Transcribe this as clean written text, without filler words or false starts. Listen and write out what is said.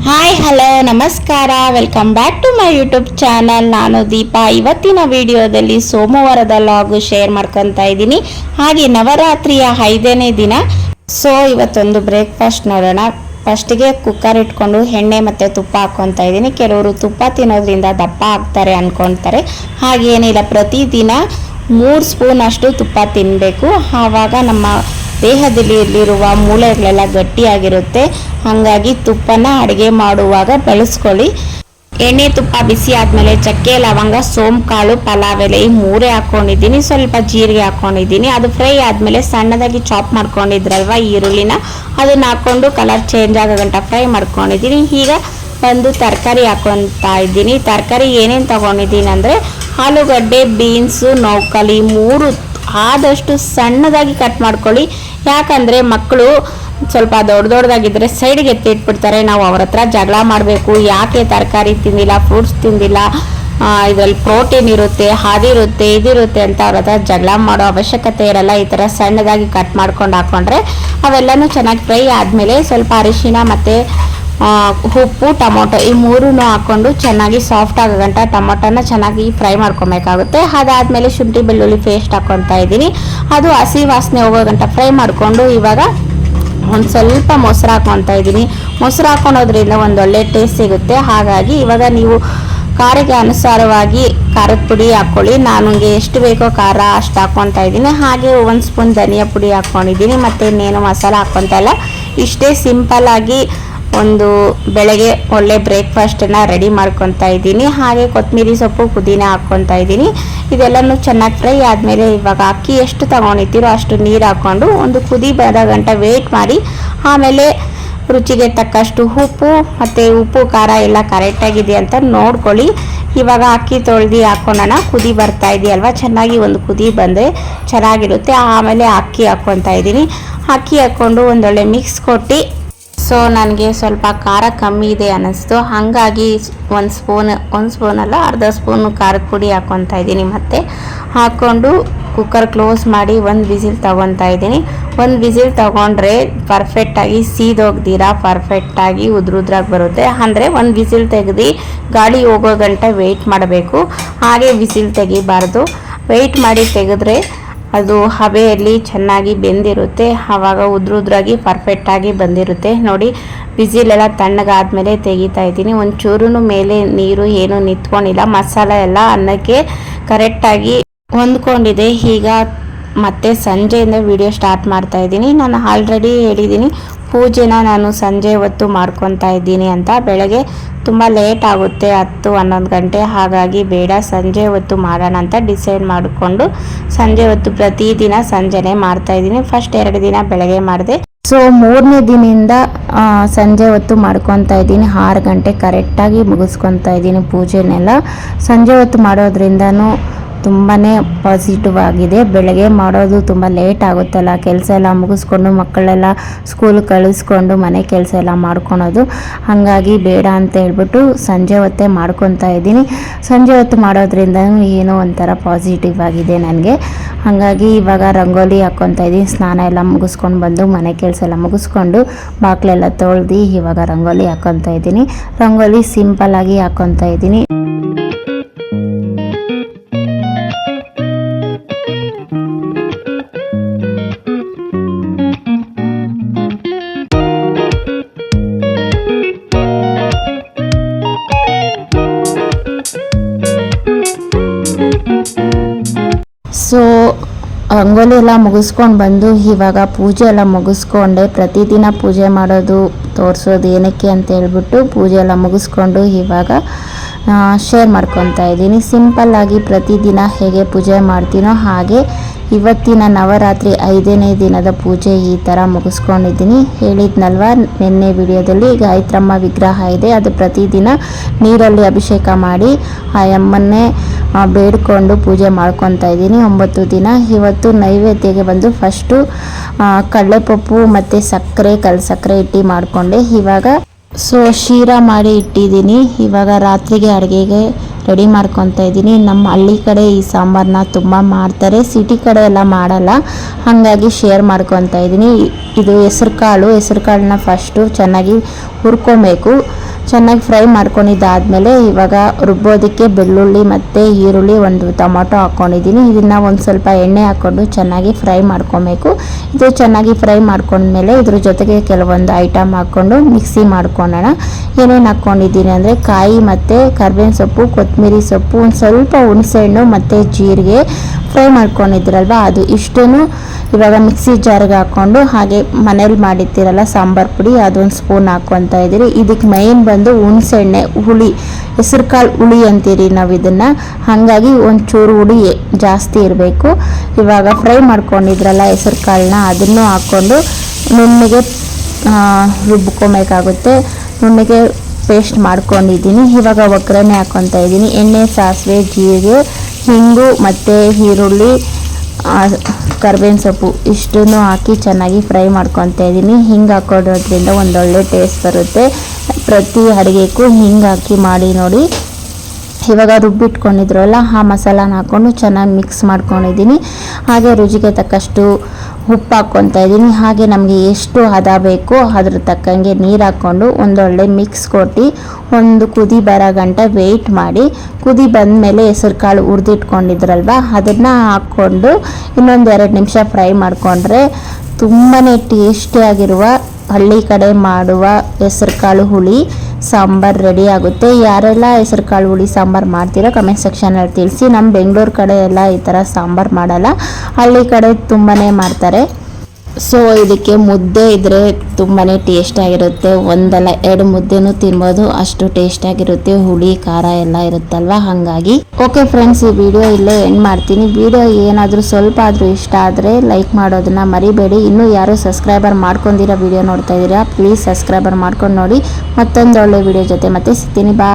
Hi hello ನಮಸ್ಕಾರ, welcome back to my YouTube channel. ನಾನು ದೀಪಾ. ಇವತ್ತಿನ ವಿಡಿಯೋದಲ್ಲಿ ಸೋಮವಾರದ ಲಾಗು ಶೇರ್ ಮಾಡ್ಕೊತಾ ಇದ್ದೀನಿ. ಹಾಗೆ ನವರಾತ್ರಿಯ 5ನೇ ದಿನ. ಸೊ ಇವತ್ತೊಂದು ಬ್ರೇಕ್ಫಾಸ್ಟ್ ನೋಡೋಣ. ಫಸ್ಟಿಗೆ ಕುಕ್ಕರ್ ಇಟ್ಕೊಂಡು ಎಣ್ಣೆ ಮತ್ತು ತುಪ್ಪ ಹಾಕ್ಕೊತಾ ಇದ್ದೀನಿ. ಕೆಲವರು ತುಪ್ಪ ತಿನ್ನೋದ್ರಿಂದ ದಪ್ಪ ಆಗ್ತಾರೆ ಅಂದ್ಕೊಳ್ತಾರೆ. ಹಾಗೇನಿಲ್ಲ, ಪ್ರತಿದಿನ 3 ಸ್ಪೂನ್ ಅಷ್ಟು ತುಪ್ಪ ತಿನ್ನಬೇಕು. ಆವಾಗ ನಮ್ಮ ದೇಹದಲ್ಲಿರುವ ಮೂಳೆಗಳೆಲ್ಲ ಗಟ್ಟಿಯಾಗಿರುತ್ತೆ. ಹಾಗಾಗಿ ತುಪ್ಪನ ಅಡುಗೆ ಮಾಡುವಾಗ ಬಳಸ್ಕೊಳ್ಳಿ. ಎಣ್ಣೆ ತುಪ್ಪ ಬಿಸಿ ಆದಮೇಲೆ ಚಕ್ಕೆ, ಲವಂಗ, ಸೋಂಕಾಳು, ಪಲಾವ್ ಎಲೆ ಈ 3 ಹಾಕ್ಕೊಂಡಿದ್ದೀನಿ. ಸ್ವಲ್ಪ ಜೀರಿಗೆ ಹಾಕ್ಕೊಂಡಿದ್ದೀನಿ. ಅದು ಫ್ರೈ ಆದಮೇಲೆ ಸಣ್ಣದಾಗಿ ಚಾಪ್ ಮಾಡ್ಕೊಂಡಿದ್ರಲ್ವ ಈರುಳ್ಳಿನ, ಅದನ್ನ ಹಾಕ್ಕೊಂಡು ಕಲರ್ ಚೇಂಜ್ ಆಗೋ ಗಂಟ ಫ್ರೈ ಮಾಡ್ಕೊಂಡಿದ್ದೀನಿ. ಈಗ ಒಂದು ತರಕಾರಿ ಹಾಕ್ಕೊತಾ ಇದ್ದೀನಿ. ತರಕಾರಿ ಏನೇನು ತಗೊಂಡಿದ್ದೀನಿ ಅಂದರೆ ಆಲೂಗಡ್ಡೆ, ಬೀನ್ಸು, ನೌಕಲಿ 3 ಆದಷ್ಟು ಸಣ್ಣದಾಗಿ ಕಟ್ ಮಾಡ್ಕೊಳ್ಳಿ. ಯಾಕಂದರೆ ಮಕ್ಕಳು ಸ್ವಲ್ಪ ದೊಡ್ಡದಾಗಿದ್ದರೆ ಸೈಡ್ಗೆ ಎತ್ತಿಟ್ಬಿಡ್ತಾರೆ. ನಾವು ಅವ್ರ ಹತ್ರ ಜಗಳ ಮಾಡಬೇಕು, ಯಾಕೆ ತರಕಾರಿ ತಿಂದಿಲ್ಲ, ಫ್ರೂಟ್ಸ್ ತಿಂದಿಲ್ಲ, ಇದರಲ್ಲಿ ಪ್ರೋಟೀನ್ ಇರುತ್ತೆ, ಅದಿರುತ್ತೆ, ಇದಿರುತ್ತೆ ಅಂತ ಅವ್ರ ಹತ್ರ ಜಗಳ ಮಾಡೋ ಅವಶ್ಯಕತೆ ಇರಲ್ಲ. ಈ ಥರ ಸಣ್ಣದಾಗಿ ಕಟ್ ಮಾಡ್ಕೊಂಡು ಹಾಕ್ಕೊಂಡ್ರೆ ಅವೆಲ್ಲನೂ ಚೆನ್ನಾಗಿ ಫ್ರೈ ಆದಮೇಲೆ ಸ್ವಲ್ಪ ಅರಿಶಿನ ಮತ್ತು ಉಪ್ಪು, ಟೊಮೊಟೊ ಈ 3 ಹಾಕ್ಕೊಂಡು ಚೆನ್ನಾಗಿ ಸಾಫ್ಟ್ ಆಗೋ ಗಂಟ ಟೊಮೊಟೊನ ಚೆನ್ನಾಗಿ ಫ್ರೈ ಮಾಡ್ಕೊಬೇಕಾಗುತ್ತೆ. ಅದಾದಮೇಲೆ ಶುಂಠಿ ಬೆಳ್ಳುಳ್ಳಿ ಪೇಸ್ಟ್ ಹಾಕ್ಕೊತಾ ಇದ್ದೀನಿ. ಅದು ಹಸಿ ವಾಸನೆ ಹೋಗೋ ಗಂಟ ಫ್ರೈ ಮಾಡಿಕೊಂಡು ಇವಾಗ ಒಂದು ಸ್ವಲ್ಪ ಮೊಸರು ಹಾಕ್ಕೊತಾ ಇದ್ದೀನಿ. ಮೊಸರು ಹಾಕ್ಕೊಳೋದ್ರಿಂದ ಒಂದೊಳ್ಳೆ ಟೇಸ್ಟ್ ಸಿಗುತ್ತೆ. ಹಾಗಾಗಿ ಇವಾಗ ನೀವು ಖಾರಕ್ಕೆ ಅನುಸಾರವಾಗಿ ಖಾರದ ಪುಡಿ ಹಾಕ್ಕೊಳ್ಳಿ. ನನಗೆ ಎಷ್ಟು ಬೇಕೋ ಖಾರ ಅಷ್ಟು ಹಾಕ್ಕೊತಾ ಇದ್ದೀನಿ. ಹಾಗೆ 1 ಸ್ಪೂನ್ ಧನಿಯಾ ಪುಡಿ ಹಾಕ್ಕೊಂಡಿದ್ದೀನಿ. ಮತ್ತು ಇನ್ನೇನು ಮಸಾಲ ಹಾಕ್ಕೊತಾ ಇಲ್ಲ. ಇಷ್ಟೇ ಸಿಂಪಲ್ಲಾಗಿ ಒಂದು ಬೆಳಗ್ಗೆ ಒಳ್ಳೆ ಬ್ರೇಕ್ಫಾಸ್ಟನ್ನು ರೆಡಿ ಮಾಡ್ಕೊತಾ ಇದ್ದೀನಿ. ಹಾಗೆ ಕೊತ್ತಂಬರಿ ಸೊಪ್ಪು, ಪುದೀನ ಹಾಕ್ಕೊತಾ ಇದ್ದೀನಿ. ಇದೆಲ್ಲನೂ ಚೆನ್ನಾಗಿ ಫ್ರೈ ಆದಮೇಲೆ ಇವಾಗ ಅಕ್ಕಿ ಎಷ್ಟು ತಗೊಂಡಿರ್ತೀರೋ ಅಷ್ಟು ನೀರು ಹಾಕ್ಕೊಂಡು ಒಂದು ಕುದಿ ಬರೋ ಗಂಟ ವೆಯ್ಟ್ ಮಾಡಿ, ಆಮೇಲೆ ರುಚಿಗೆ ತಕ್ಕಷ್ಟು ಉಪ್ಪು ಮತ್ತು ಉಪ್ಪು ಖಾರ ಎಲ್ಲ ಕರೆಕ್ಟಾಗಿದೆ ಅಂತ ನೋಡ್ಕೊಳ್ಳಿ. ಇವಾಗ ಅಕ್ಕಿ ತೊಳೆದು ಹಾಕ್ಕೊಳ್ಳೋಣ. ಕುದಿ ಬರ್ತಾ ಇದೆಯಲ್ವ, ಚೆನ್ನಾಗಿ ಒಂದು ಕುದಿ ಬಂದರೆ ಚೆನ್ನಾಗಿರುತ್ತೆ. ಆಮೇಲೆ ಅಕ್ಕಿ ಹಾಕ್ಕೊತಾ ಇದ್ದೀನಿ. ಅಕ್ಕಿ ಹಾಕ್ಕೊಂಡು ಒಂದೊಳ್ಳೆ ಮಿಕ್ಸ್ ಕೊಟ್ಟು, ಸೊ ನನಗೆ ಸ್ವಲ್ಪ ಖಾರ ಕಮ್ಮಿ ಇದೆ ಅನ್ನಿಸ್ತು. ಹಾಗಾಗಿ 1 ಸ್ಪೂನ್ ಅಲ್ಲ, ಅರ್ಧ ಸ್ಪೂನು ಖಾರದ ಪುಡಿ ಹಾಕ್ಕೊತಾ ಇದ್ದೀನಿ. ಮತ್ತು ಹಾಕ್ಕೊಂಡು ಕುಕ್ಕರ್ ಕ್ಲೋಸ್ ಮಾಡಿ 1 ವಿಸಿಲ್ ತೊಗೊತಾ ಇದ್ದೀನಿ. 1 ವಿಸಿಲ್ ತೊಗೊಂಡ್ರೆ ಪರ್ಫೆಕ್ಟಾಗಿ ಸೀದೋಗ್ದಿರಾ ಪರ್ಫೆಕ್ಟಾಗಿ ಉದ್ರಾಗಿ ಬರುತ್ತೆ. ಅಂದರೆ 1 ವಿಸಿಲ್ ತೆಗೆದು ಗಾಳಿ ಹೋಗೋ ಗಂಟ ವೆಯ್ಟ್ ಮಾಡಬೇಕು. ಹಾಗೆ ವಿಸಿಲ್ ತೆಗಿಬಾರ್ದು. ವೆಯ್ಟ್ ಮಾಡಿ ತೆಗೆದ್ರೆ ಅದು ಹಬೆಯಲ್ಲಿ ಚೆನ್ನಾಗಿ ಬೆಂದಿರುತ್ತೆ. ಆವಾಗ ಉದ್ರಾಗಿ ಪರ್ಫೆಕ್ಟಾಗಿ ಬಂದಿರುತ್ತೆ. ನೋಡಿ, ಬಿಸಿಲೆಲ್ಲ ತಣ್ಣಗಾದ್ಮೇಲೆ ತೆಗಿತಾ ಇದ್ದೀನಿ. ಒಂಚೂರು ಮೇಲೆ ನೀರು ಏನು ನಿಂತ್ಕೊಂಡಿಲ್ಲ. ಮಸಾಲ ಎಲ್ಲ ಅನ್ನಕ್ಕೆ ಕರೆಕ್ಟಾಗಿ ಹೊಂದ್ಕೊಂಡಿದೆ. ಈಗ ಮತ್ತೆ ಸಂಜೆಯಿಂದ ವಿಡಿಯೋ ಸ್ಟಾರ್ಟ್ ಮಾಡ್ತಾ ಇದ್ದೀನಿ. ನಾನು ಆಲ್ರೆಡಿ ಹೇಳಿದ್ದೀನಿ ಪೂಜೆನ ನಾನು ಸಂಜೆ ಹೊತ್ತು ಮಾಡ್ಕೊತಾ ಇದ್ದೀನಿ ಅಂತ. ಬೆಳಗ್ಗೆ ತುಂಬ ಲೇಟ್ ಆಗುತ್ತೆ, 10-11 ಗಂಟೆ. ಹಾಗಾಗಿ ಬೇಡ, ಸಂಜೆ ಹೊತ್ತು ಮಾಡೋಣ ಅಂತ ಡಿಸೈಡ್ ಮಾಡಿಕೊಂಡು ಸಂಜೆ ಹೊತ್ತು ಪ್ರತಿದಿನ ಸಂಜೆನೇ ಮಾಡ್ತಾಯಿದ್ದೀನಿ. ಫಸ್ಟ್ 2 ದಿನ ಬೆಳಗ್ಗೆ ಮಾಡಿದೆ. ಸೊ 3ನೇ ದಿನದಿಂದ ಸಂಜೆ ಹೊತ್ತು ಮಾಡ್ಕೊತಾ ಇದ್ದೀನಿ. 6 ಗಂಟೆ ಕರೆಕ್ಟಾಗಿ ಮುಗಿಸ್ಕೊತಾ ಇದ್ದೀನಿ ಪೂಜೆನೆಲ್ಲ. ಸಂಜೆ ಹೊತ್ತು ಮಾಡೋದ್ರಿಂದನೂ ತುಂಬಾ ಪಾಸಿಟಿವ್ ಆಗಿದೆ. ಬೆಳಗ್ಗೆ ಮಾಡೋದು ತುಂಬ ಲೇಟ್ ಆಗುತ್ತಲ್ಲ, ಕೆಲಸ ಎಲ್ಲ ಮುಗಿಸ್ಕೊಂಡು ಮಕ್ಕಳೆಲ್ಲ ಸ್ಕೂಲ್ ಕಳಿಸ್ಕೊಂಡು ಮನೆ ಕೆಲಸ ಎಲ್ಲ ಮಾಡ್ಕೊಳೋದು. ಹಾಗಾಗಿ ಬೇಡ ಅಂತ ಹೇಳ್ಬಿಟ್ಟು ಸಂಜೆ ಹೊತ್ತೇ ಮಾಡ್ಕೊತಾ ಇದ್ದೀನಿ. ಸಂಜೆ ಹೊತ್ತು ಮಾಡೋದ್ರಿಂದ ಏನೋ ಒಂಥರ ಪಾಸಿಟಿವ್ ಆಗಿದೆ ನನಗೆ. ಹಾಗಾಗಿ ಇವಾಗ ರಂಗೋಲಿ ಹಾಕ್ಕೊತಾ ಇದ್ದೀನಿ. ಸ್ನಾನ ಎಲ್ಲ ಮುಗಿಸ್ಕೊಂಡು ಬಂದು ಮನೆ ಕೆಲಸ ಎಲ್ಲ ಮುಗಿಸ್ಕೊಂಡು ಬಾಗಿಲೆಲ್ಲ ತೊಳೆದು ಇವಾಗ ರಂಗೋಲಿ ಹಾಕ್ಕೊತಾ ಇದ್ದೀನಿ. ರಂಗೋಲಿ ಸಿಂಪಲ್ಲಾಗಿ ಹಾಕ್ಕೊತಾ ಇದ್ದೀನಿ. ಸೊ ರಂಗೋಲಿ ಎಲ್ಲ ಮುಗಿಸ್ಕೊಂಡು ಬಂದು ಇವಾಗ ಪೂಜೆ ಎಲ್ಲ ಮುಗಿಸ್ಕೊಂಡೆ. ಪ್ರತಿದಿನ ಪೂಜೆ ಮಾಡೋದು ತೋರಿಸೋದು ಏನಕ್ಕೆ ಅಂತ ಹೇಳ್ಬಿಟ್ಟು ಪೂಜೆ ಎಲ್ಲ ಮುಗಿಸ್ಕೊಂಡು ಇವಾಗ ಶೇರ್ ಮಾಡ್ಕೊತಾ ಇದ್ದೀನಿ. ಸಿಂಪಲ್ಲಾಗಿ ಪ್ರತಿದಿನ ಹೇಗೆ ಪೂಜೆ ಮಾಡ್ತೀನೋ ಹಾಗೆ ಇವತ್ತಿನ ನವರಾತ್ರಿ 5ನೇ ದಿನದ ಪೂಜೆ ಈ ಥರ ಮುಗಿಸ್ಕೊಂಡಿದ್ದೀನಿ. ಹೇಳಿದ್ನಲ್ವ ನಿನ್ನೆ ವಿಡಿಯೋದಲ್ಲಿ, ಗಾಯತ್ರಮ್ಮ ವಿಗ್ರಹ ಇದೆ. ಅದು ಪ್ರತಿದಿನ ನೀರಲ್ಲಿ ಅಭಿಷೇಕ ಮಾಡಿ ಆ ಅಮ್ಮನ್ನೇ ಬೇಡ್ಕೊಂಡು ಪೂಜೆ ಮಾಡ್ಕೊತಾ ಇದ್ದೀನಿ 9 ದಿನ. ಇವತ್ತು ನೈವೇದ್ಯಕ್ಕೆ ಬಂದು ಫಸ್ಟು ಕಡಲೆಪಪ್ಪು ಮತ್ತು ಸಕ್ಕರೆ, ಕಲ್ಸಕ್ಕರೆ ಇಟ್ಟು ಮಾಡಿಕೊಂಡೆ. ಇವಾಗ ಸೊ ಶೀರಾ ಮಾಡಿ ಇಟ್ಟಿದ್ದೀನಿ. ಇವಾಗ ರಾತ್ರಿಗೆ ಅಡುಗೆಗೆ ರೆಡಿ ಮಾಡ್ಕೊತಾ ಇದ್ದೀನಿ. ನಮ್ಮ ಹಳ್ಳಿ ಕಡೆ ಈ ಸಾಂಬಾರನ್ನ ತುಂಬ ಮಾಡ್ತಾರೆ, ಸಿಟಿ ಕಡೆ ಎಲ್ಲ ಮಾಡಲ್ಲ. ಹಾಗಾಗಿ ಶೇರ್ ಮಾಡ್ಕೊತಾ ಇದ್ದೀನಿ. ಇದು ಹೆಸರು ಕಾಳನ್ನ ಫಸ್ಟು ಚೆನ್ನಾಗಿ ಹುರ್ಕೊಬೇಕು. ಚೆನ್ನಾಗಿ ಫ್ರೈ ಮಾಡ್ಕೊಂಡಿದ್ದಾದಮೇಲೆ ಇವಾಗ ರುಬ್ಬೋದಕ್ಕೆ ಬೆಳ್ಳುಳ್ಳಿ ಮತ್ತು ಈರುಳ್ಳಿ ಒಂದು ಟೊಮೊಟೊ ಹಾಕ್ಕೊಂಡಿದ್ದೀನಿ. ಇದನ್ನು ಒಂದು ಸ್ವಲ್ಪ ಎಣ್ಣೆ ಹಾಕ್ಕೊಂಡು ಚೆನ್ನಾಗಿ ಫ್ರೈ ಮಾಡ್ಕೊಬೇಕು. ಇದು ಚೆನ್ನಾಗಿ ಫ್ರೈ ಮಾಡ್ಕೊಂಡ್ಮೇಲೆ ಇದ್ರ ಜೊತೆಗೆ ಕೆಲವೊಂದು ಐಟಮ್ ಹಾಕ್ಕೊಂಡು ಮಿಕ್ಸಿ ಮಾಡ್ಕೊಳ್ಳೋಣ. ಏನೇನು ಹಾಕ್ಕೊಂಡಿದ್ದೀನಿ ಅಂದರೆ ಕಾಯಿ ಮತ್ತು ಕರ್ಬೇವಿನ ಸೊಪ್ಪು, ಕೊತ್ತಂಬರಿ ಸೊಪ್ಪು, ಒಂದು ಸ್ವಲ್ಪ ಹುಣಸೆಹಣ್ಣು ಮತ್ತು ಜೀರಿಗೆ ಫ್ರೈ ಮಾಡ್ಕೊಂಡಿದ್ದೀರಲ್ವ ಅದು ಇಷ್ಟನ್ನು ಇವಾಗ ಮಿಕ್ಸಿ ಜಾರ್ಗೆ ಹಾಕ್ಕೊಂಡು ಹಾಗೆ ಮನೇಲಿ ಮಾಡಿರ್ತೀರಲ್ಲ ಸಾಂಬಾರು ಪುಡಿ ಅದೊಂದು ಸ್ಪೂನ್ ಹಾಕ್ಕೊತಾ ಇದ್ದೀರಿ. ಇದಕ್ಕೆ ಮೈನ್ ಬಂದು ಹುಣಸೆಣ್ಣೆ ಹುಳಿ, ಹೆಸರು ಕಾಳು ಹುಳಿ ಅಂತೀರಿ ನಾವು ಇದನ್ನು, ಹಾಗಾಗಿ ಒಂಚೂರು ಹುಳಿ ಜಾಸ್ತಿ ಇರಬೇಕು. ಇವಾಗ ಫ್ರೈ ಮಾಡ್ಕೊಂಡಿದ್ರಲ್ಲ ಹೆಸರು ಕಾಳನ್ನ ಅದನ್ನು ಹಾಕ್ಕೊಂಡು ನುಣ್ಣಗೆ ರುಬ್ಕೊಬೇಕಾಗುತ್ತೆ. ನುಣ್ಣಗೆ ಪೇಸ್ಟ್ ಮಾಡ್ಕೊಂಡಿದ್ದೀನಿ. ಇವಾಗ ಒಗ್ಗರಣೆ ಹಾಕ್ಕೊತಾ ಇದ್ದೀನಿ. ಎಣ್ಣೆ, ಸಾಸಿವೆ, ಜೀರಿಗೆ, ಹಿಂಗು ಮತ್ತು ಈರುಳ್ಳಿ, ಕರ್ಬೇವಿನ ಸೊಪ್ಪು ಇಷ್ಟನ್ನು ಹಾಕಿ ಚೆನ್ನಾಗಿ ಫ್ರೈ ಮಾಡ್ಕೊತಾ ಇದ್ದೀನಿ. ಹಿಂಗೆ ಹಾಕೋದ್ರಿಂದ ಒಂದೊಳ್ಳೆ ಟೇಸ್ಟ್ ಬರುತ್ತೆ. ಪ್ರತಿ ಅಡುಗೆಗೂ ಹಿಂಗೆ ಹಾಕಿ ಮಾಡಿ ನೋಡಿ. ಇವಾಗ ರುಬ್ಬಿಟ್ಕೊಂಡಿದ್ರಲ್ಲ ಆ ಮಸಾಲಾನ ಹಾಕ್ಕೊಂಡು ಚೆನ್ನಾಗಿ ಮಿಕ್ಸ್ ಮಾಡ್ಕೊಂಡಿದ್ದೀನಿ. ಹಾಗೆ ರುಚಿಗೆ ತಕ್ಕಷ್ಟು ಉಪ್ಪು ಹಾಕ್ಕೊತಾ ಇದ್ದೀನಿ. ಹಾಗೆ ನಮಗೆ ಎಷ್ಟು ಹದ ಬೇಕೋ ಅದ್ರ ತಕ್ಕಂಗೆ ನೀರು ಹಾಕ್ಕೊಂಡು ಒಂದೊಳ್ಳೆ ಮಿಕ್ಸ್ ಕೊಟ್ಟು ಒಂದು ಕುದಿ ಬರೋ ಗಂಟೆ ವೆಯ್ಟ್ ಮಾಡಿ. ಕುದಿ ಬಂದಮೇಲೆ ಹೆಸರು ಕಾಳು ಹುರಿದಿಟ್ಕೊಂಡಿದ್ರಲ್ವ ಅದನ್ನು ಹಾಕ್ಕೊಂಡು ಇನ್ನೊಂದು 2 ನಿಮಿಷ ಫ್ರೈ ಮಾಡಿಕೊಂಡ್ರೆ ತುಂಬಾ ಟೇಸ್ಟಿಯಾಗಿರುವ ಹಳ್ಳಿ ಕಡೆ ಮಾಡುವ ಹೆಸರು ಕಾಳು ಹುಳಿ ಸಾಂಬಾರು ರೆಡಿ ಆಗುತ್ತೆ. ಯಾರೆಲ್ಲ ಹೆಸರು ಕಾಳು ಹುಳಿ ಸಾಂಬಾರು ಮಾಡ್ತೀರೋ ಕಮೆಂಟ್ ಸೆಕ್ಷನಲ್ಲಿ ತಿಳಿಸಿ. ನಮ್ಮ ಬೆಂಗಳೂರು ಕಡೆ ಎಲ್ಲ ಈ ಥರ ಸಾಂಬಾರು ಮಾಡಲ್ಲ, ಹಳ್ಳಿ ಕಡೆ ತುಂಬಾ ಮಾಡ್ತಾರೆ. ಸೊ ಇದಕ್ಕೆ ಮುದ್ದೆ ಇದ್ದರೆ ತುಂಬಾ ಟೇಸ್ಟಾಗಿರುತ್ತೆ. ಒಂದಲ್ಲ 2 ಮುದ್ದೆನೂ ತಿನ್ಬೋದು, ಅಷ್ಟು ಟೇಸ್ಟಾಗಿರುತ್ತೆ. ಹುಳಿ ಖಾರ ಎಲ್ಲ ಇರುತ್ತಲ್ವ, ಹಾಗಾಗಿ ಓಕೆ ಫ್ರೆಂಡ್ಸ್, ಈ ವಿಡಿಯೋ ಇಲ್ಲೇ ಎಂಡ್ ಮಾಡ್ತೀನಿ. ವಿಡಿಯೋ ಏನಾದರೂ ಸ್ವಲ್ಪ ಆದರೂ ಇಷ್ಟ ಆದರೆ ಲೈಕ್ ಮಾಡೋದನ್ನು ಮರಿಬೇಡಿ. ಇನ್ನೂ ಯಾರು ಸಬ್ಸ್ಕ್ರೈಬರ್ ಮಾಡ್ಕೊಂಡಿರೋ ವಿಡಿಯೋ ನೋಡ್ತಾ ಇದ್ದೀರಾ ಪ್ಲೀಸ್ ಸಬ್ಸ್ಕ್ರೈಬರ್ ಮಾಡ್ಕೊಂಡು ನೋಡಿ. ಮತ್ತೊಂದು ಒಳ್ಳೆ ವಿಡಿಯೋ ಜೊತೆ ಮತ್ತೆ ಸಿಗ್ತೀನಿ. ಬಾಯ್.